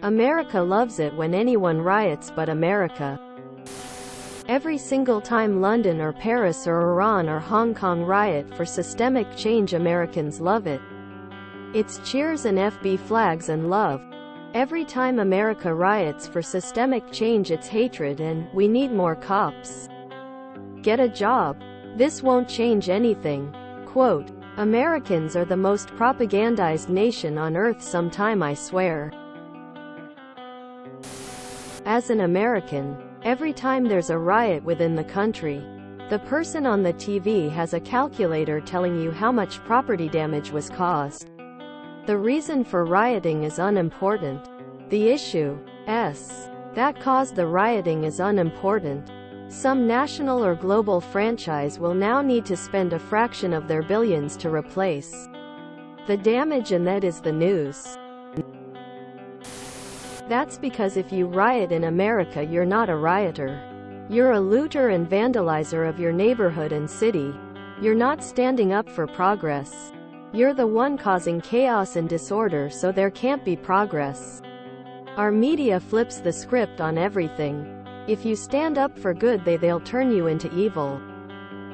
America loves it when anyone riots but America. Every single time London or Paris or Iran or Hong Kong riot for systemic change, Americans love it. It's cheers and FB flags and love. Every time America riots for systemic change, it's hatred and "we need more cops. Get a job. This won't change anything." Quote, "Americans are the most propagandized nation on earth sometime, I swear." As an American, every time there's a riot within the country, the person on the TV has a calculator telling you how much property damage was caused. The reason for rioting is unimportant. The issue that caused the rioting is unimportant. Some national or global franchise will now need to spend a fraction of their billions to replace the damage, and that is the news. That's because if you riot in America, you're not a rioter. You're a looter and vandalizer of your neighborhood and city. You're not standing up for progress. You're the one causing chaos and disorder, so there can't be progress. Our media flips the script on everything. If you stand up for good, they'll turn you into evil.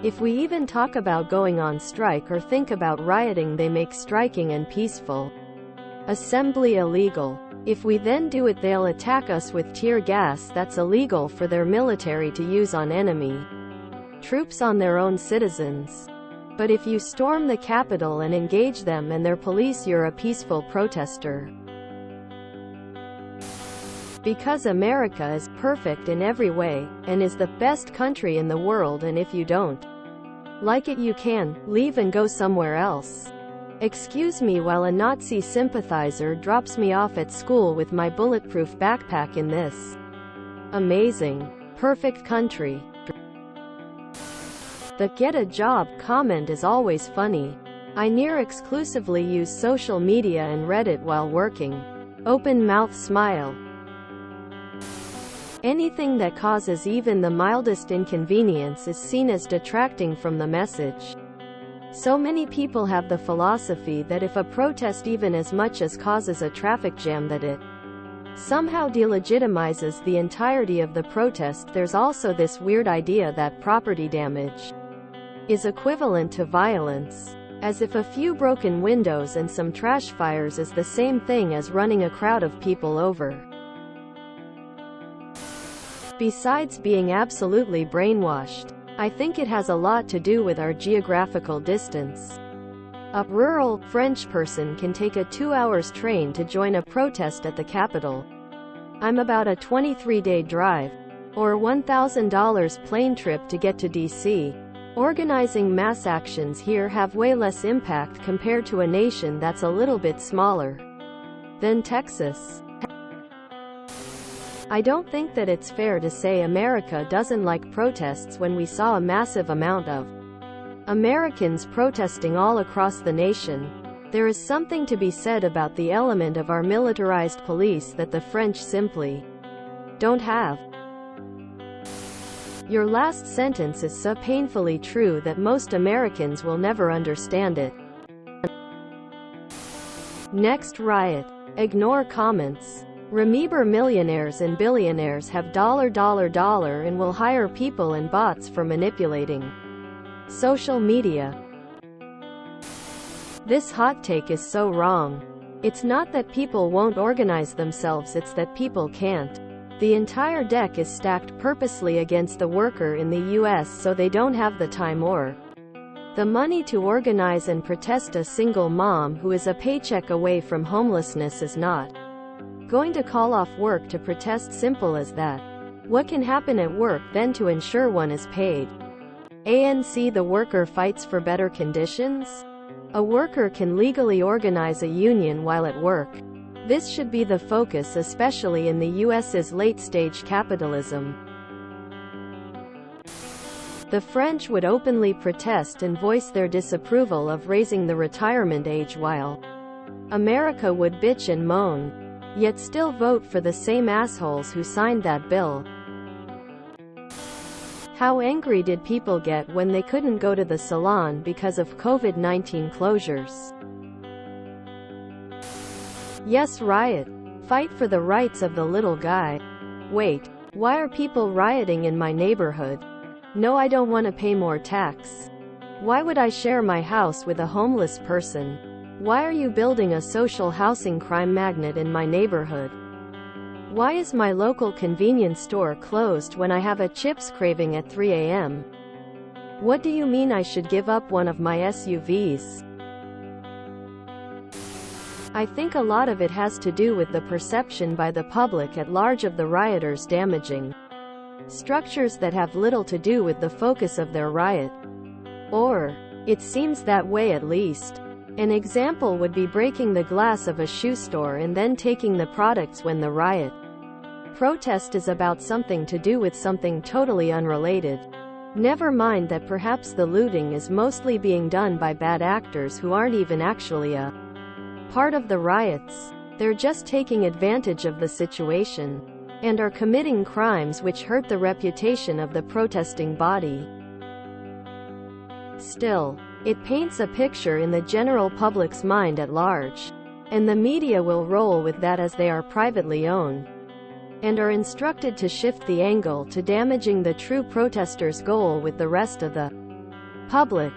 If we even talk about going on strike or think about rioting, they make striking and peaceful assembly illegal. If we then do it, they'll attack us with tear gas that's illegal for their military to use on enemy troops on their own citizens. But if you storm the Capitol and engage them and their police, you're a peaceful protester. Because America is perfect in every way, and is the best country in the world, and if you don't like it, you can leave and go somewhere else. Excuse me while a Nazi sympathizer drops me off at school with my bulletproof backpack in this amazing, perfect country. The "get a job" comment is always funny. I near exclusively use social media and Reddit while working. Open mouth smile. Anything that causes even the mildest inconvenience is seen as detracting from the message. So many people have the philosophy that if a protest even as much as causes a traffic jam, that it somehow delegitimizes the entirety of the protest. There's also this weird idea that property damage is equivalent to violence, as if a few broken windows and some trash fires is the same thing as running a crowd of people over. Besides being absolutely brainwashed, I think it has a lot to do with our geographical distance. A rural French person can take a 2-hour train to join a protest at the Capitol. I'm about a 23-day drive, or $1,000 plane trip to get to DC. Organizing mass actions here have way less impact compared to a nation that's a little bit smaller than Texas. I don't think that it's fair to say America doesn't like protests when we saw a massive amount of Americans protesting all across the nation. There is something to be said about the element of our militarized police that the French simply don't have. Your last sentence is so painfully true that most Americans will never understand it. Next riot. Ignore comments. Remember, millionaires and billionaires have dollar and will hire people and bots for manipulating social media. This hot take is so wrong. It's not that people won't organize themselves, it's that people can't. The entire deck is stacked purposely against the worker in the US so they don't have the time or the money to organize and protest. A single mom who is a paycheck away from homelessness is not going to call off work to protest. Simple as that. What can happen at work then to ensure one is paid? ANC. The worker fights for better conditions? A worker can legally organize a union while at work. This should be the focus, especially in the US's late-stage capitalism. The French would openly protest and voice their disapproval of raising the retirement age, while America would bitch and moan, yet still vote for the same assholes who signed that bill. How angry did people get when they couldn't go to the salon because of COVID-19 closures? Yes, riot. Fight for the rights of the little guy. Wait, why are people rioting in my neighborhood? No, I don't want to pay more tax. Why would I share my house with a homeless person? Why are you building a social housing crime magnet in my neighborhood? Why is my local convenience store closed when I have a chips craving at 3 a.m.? What do you mean I should give up one of my SUVs? I think a lot of it has to do with the perception by the public at large of the rioters damaging structures that have little to do with the focus of their riot. Or, it seems that way at least. An example would be breaking the glass of a shoe store and then taking the products when the riot protest is about something to do with something totally unrelated. Never mind that perhaps the looting is mostly being done by bad actors who aren't even actually a part of the riots. They're just taking advantage of the situation and are committing crimes which hurt the reputation of the protesting body. Still, it paints a picture in the general public's mind at large, and the media will roll with that as they are privately owned and are instructed to shift the angle to damaging the true protesters' goal with the rest of the public.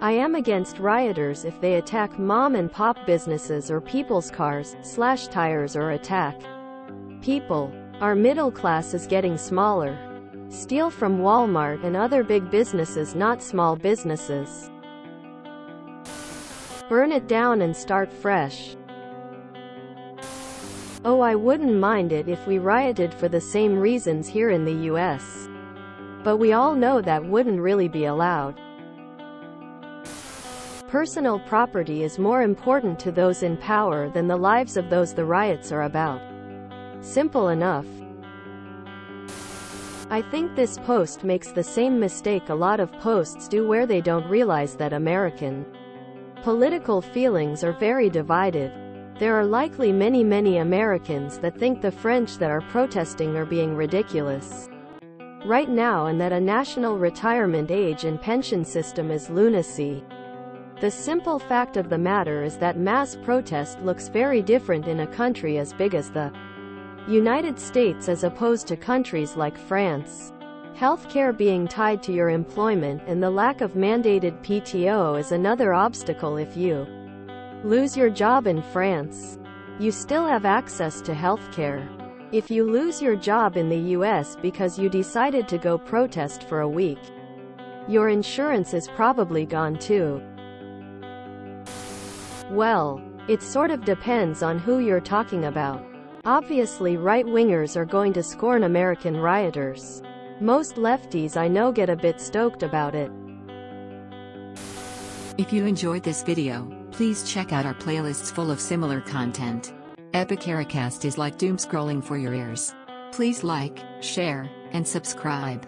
I am against rioters if they attack mom-and-pop businesses or people's cars, slash tires or attack people. Our middle class is getting smaller. Steal from Walmart and other big businesses, not small businesses. Burn it down and start fresh. Oh, I wouldn't mind it if we rioted for the same reasons here in the US. But we all know that wouldn't really be allowed. Personal property is more important to those in power than the lives of those the riots are about. Simple enough. I think this post makes the same mistake a lot of posts do, where they don't realize that American political feelings are very divided. There are likely many Americans that think the French that are protesting are being ridiculous right now, and that a national retirement age and pension system is lunacy. The simple fact of the matter is that mass protest looks very different in a country as big as the United States as opposed to countries like France. Healthcare being tied to your employment and the lack of mandated PTO is another obstacle. If you lose your job in France, you still have access to healthcare. If you lose your job in the US because you decided to go protest for a week, your insurance is probably gone too. Well, it sort of depends on who you're talking about. Obviously, right-wingers are going to scorn American rioters. Most lefties I know get a bit stoked about it. If you enjoyed this video, please check out our playlists full of similar content. Epicaricast is like doom scrolling for your ears. Please like, share, and subscribe.